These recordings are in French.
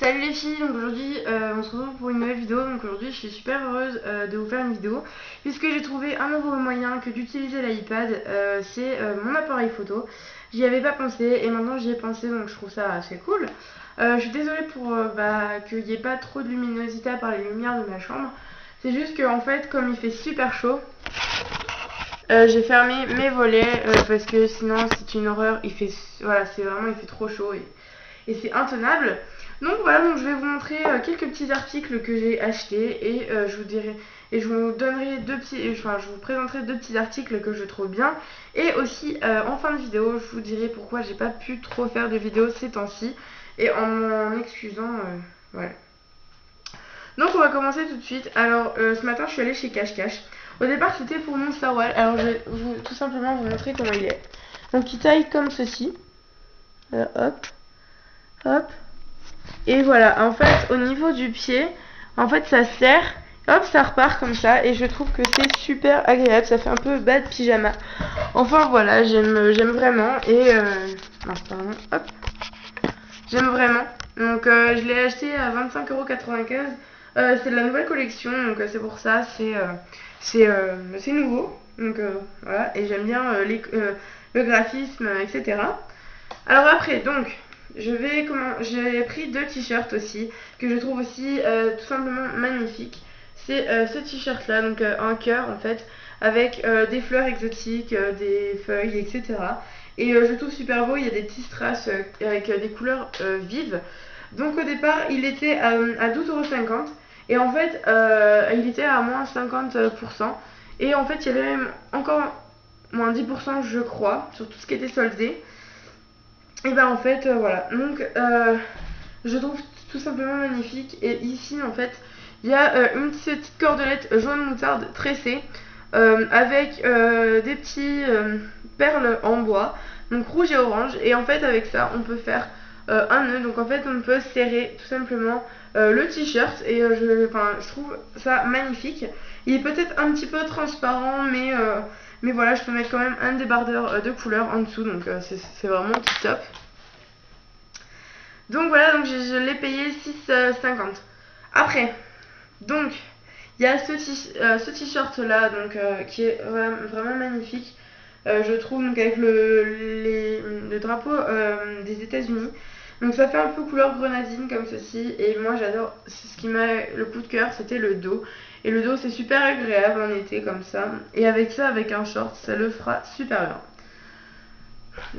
Salut les filles, donc aujourd'hui on se retrouve pour une nouvelle vidéo. Donc aujourd'hui je suis super heureuse de vous faire une vidéo puisque j'ai trouvé un nouveau moyen que d'utiliser l'iPad, c'est mon appareil photo. J'y avais pas pensé et maintenant j'y ai pensé, donc je trouve ça assez cool. Je suis désolée pour qu'il n'y ait pas trop de luminosité à part les lumières de ma chambre. C'est juste que en fait comme il fait super chaud, j'ai fermé mes volets parce que sinon c'est une horreur. Il fait, voilà, c'est vraiment, il fait trop chaud et c'est intenable. Donc voilà, donc je vais vous montrer quelques petits articles que j'ai achetés et je vous dirai et je vous donnerai je vous présenterai deux petits articles que je trouve bien et aussi en fin de vidéo je vous dirai pourquoi j'ai pas pu trop faire de vidéos ces temps-ci et en m'en excusant, voilà. Donc on va commencer tout de suite. Alors ce matin je suis allée chez Cache Cache. Au départ c'était pour mon Star Wars. Alors je vais tout simplement vous montrer comment il est. Donc il taille comme ceci. Hop, hop. Et voilà, en fait au niveau du pied, en fait ça serre. Hop, ça repart comme ça et je trouve que c'est super agréable. Ça fait un peu bas de pyjama. Enfin voilà, j'aime vraiment et mince, pardon, hop. J'aime vraiment. Donc je l'ai acheté à 25,95 €. C'est de la nouvelle collection, donc c'est pour ça, c'est nouveau. Donc voilà, et j'aime bien le graphisme, etc. Alors après, donc, j'ai pris deux t-shirts aussi, que je trouve aussi tout simplement magnifiques. C'est ce t-shirt là, donc un cœur en fait, avec des fleurs exotiques, des feuilles, etc. Et je le trouve super beau, il y a des petits strass avec des couleurs vives. Donc au départ, il était à 12,50 € et en fait, il était à moins 50%. Et en fait, il y avait même encore moins 10%, je crois, sur tout ce qui était soldé. Et ben en fait, voilà. Donc, je trouve tout simplement magnifique. Et ici, en fait, il y a une petite cordelette jaune moutarde tressée avec des petits perles en bois, donc rouge et orange. Et en fait, avec ça, on peut faire un nœud. Donc, en fait, on peut serrer tout simplement le t-shirt. Et je trouve ça magnifique. Il est peut-être un petit peu transparent, mais voilà, je peux mettre quand même un débardeur de couleur en dessous. Donc, c'est vraiment top. Donc voilà, donc je l'ai payé 6,50 €. Après, donc, il y a ce t-shirt là, donc, qui est vraiment magnifique. Je trouve, donc avec le drapeau des États-Unis. Donc ça fait un peu couleur grenadine comme ceci. Et moi j'adore, c'est ce qui m'a le coup de cœur, c'était le dos. Et le dos c'est super agréable en été comme ça. Et avec ça, avec un short, ça le fera super bien.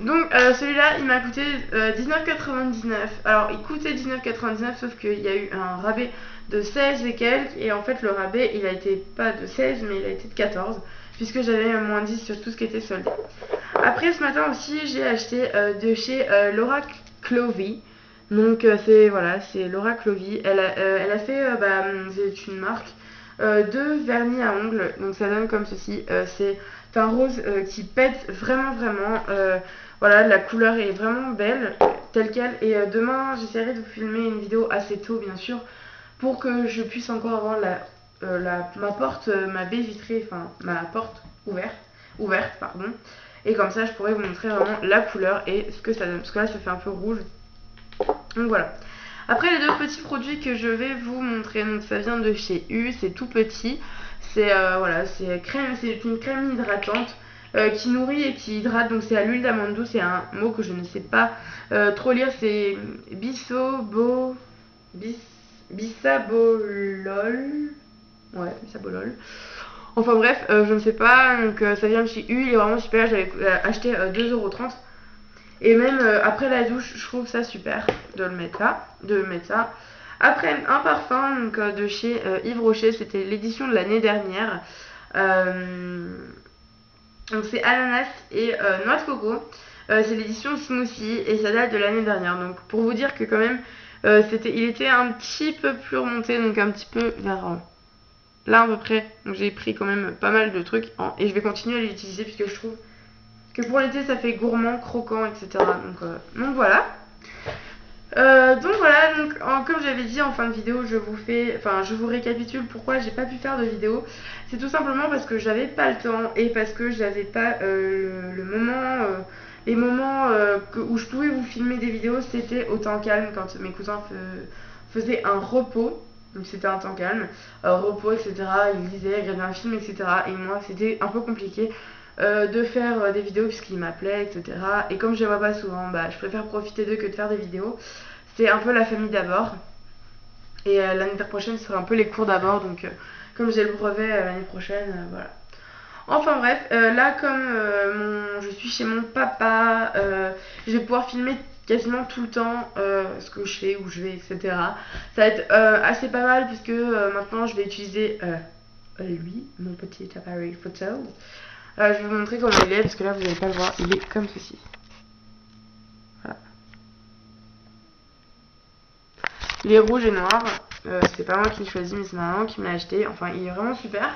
Donc celui-là il m'a coûté 19,99 €. Alors il coûtait 19,99 € sauf qu'il y a eu un rabais de 16 et quelques. Et en fait le rabais il a été pas de 16 mais il a été de 14 puisque j'avais moins 10 sur tout ce qui était soldé. Après ce matin aussi j'ai acheté de chez Laura Clovey. Donc c'est voilà, c'est Laura Clovey. Elle a fait, c'est une marque de vernis à ongles. Donc ça donne comme ceci. C'est un rose qui pète vraiment vraiment. Voilà, la couleur est vraiment belle telle quelle. Et demain j'essaierai de vous filmer une vidéo assez tôt bien sûr pour que je puisse encore avoir ma porte, ma baie vitrée, enfin ma porte ouverte pardon. Et comme ça je pourrais vous montrer vraiment la couleur et ce que ça donne. Parce que là ça fait un peu rouge. Donc voilà. Après les deux petits produits que je vais vous montrer, donc ça vient de chez U, c'est tout petit. C'est voilà, c'est une crème hydratante qui nourrit et qui hydrate. Donc c'est à l'huile d'amande douce, c'est un mot que je ne sais pas trop lire, c'est bisabolol. Ouais, bisabolol. Enfin bref, je ne sais pas, donc ça vient de chez U, il est vraiment super, j'avais acheté 2,30 €. Et même après la douche, je trouve ça super de le mettre là, de mettre ça. Après un parfum donc, de chez Yves Rocher, c'était l'édition de l'année dernière. Donc c'est ananas et noix de coco. C'est l'édition smoothie et ça date de l'année dernière. Donc pour vous dire que quand même, il était un petit peu plus remonté, donc un petit peu vers là à peu près. Donc j'ai pris quand même pas mal de trucs et je vais continuer à les utiliser puisque je trouve que pour l'été ça fait gourmand, croquant, etc. Donc voilà. Comme j'avais dit en fin de vidéo, je vous récapitule pourquoi j'ai pas pu faire de vidéo. C'est tout simplement parce que j'avais pas le temps et parce que j'avais pas le moment, les moments où je pouvais vous filmer des vidéos, c'était au temps calme quand mes cousins faisaient un repos. Donc c'était un temps calme, repos, etc. Ils lisaient, regardaient un film, etc. Et moi, c'était un peu compliqué de faire des vidéos puisqu'ils m'appelaient, etc. Et comme je les vois pas souvent, bah, je préfère profiter d'eux que de faire des vidéos. C'est un peu la famille d'abord. Et l'année prochaine, ce sera un peu les cours d'abord. Donc comme j'ai le brevet l'année prochaine, voilà. Enfin bref, là comme je suis chez mon papa, je vais pouvoir filmer quasiment tout le temps ce que je fais, où je vais, etc. Ça va être assez pas mal puisque maintenant je vais utiliser lui, mon petit appareil photo. Je vais vous montrer comment il est parce que là vous n'allez pas le voir, il est comme ceci. Voilà. Il est rouge et noir, c'est pas moi qui l'ai choisi mais c'est ma maman qui me l'a acheté, enfin il est vraiment super.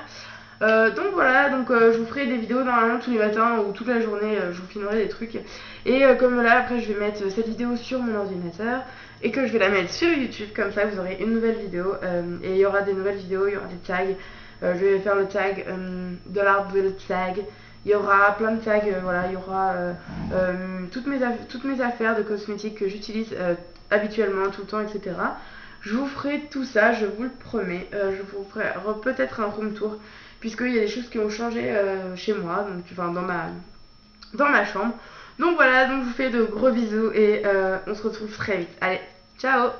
Donc voilà, donc je vous ferai des vidéos normalement tous les matins ou toute la journée, je vous filmerai des trucs. Et comme là, après je vais mettre cette vidéo sur mon ordinateur et que je vais la mettre sur YouTube, comme ça vous aurez une nouvelle vidéo. Et il y aura des nouvelles vidéos, il y aura des tags. Je vais faire le tag $tag. Il y aura plein de tags, voilà, il y aura toutes mes affaires de cosmétiques que j'utilise habituellement, tout le temps, etc. Je vous ferai tout ça, je vous le promets. Je vous ferai peut-être un room tour, puisqu'il y a des choses qui ont changé chez moi, donc, enfin dans ma chambre. Donc voilà, donc je vous fais de gros bisous et on se retrouve très vite. Allez, ciao!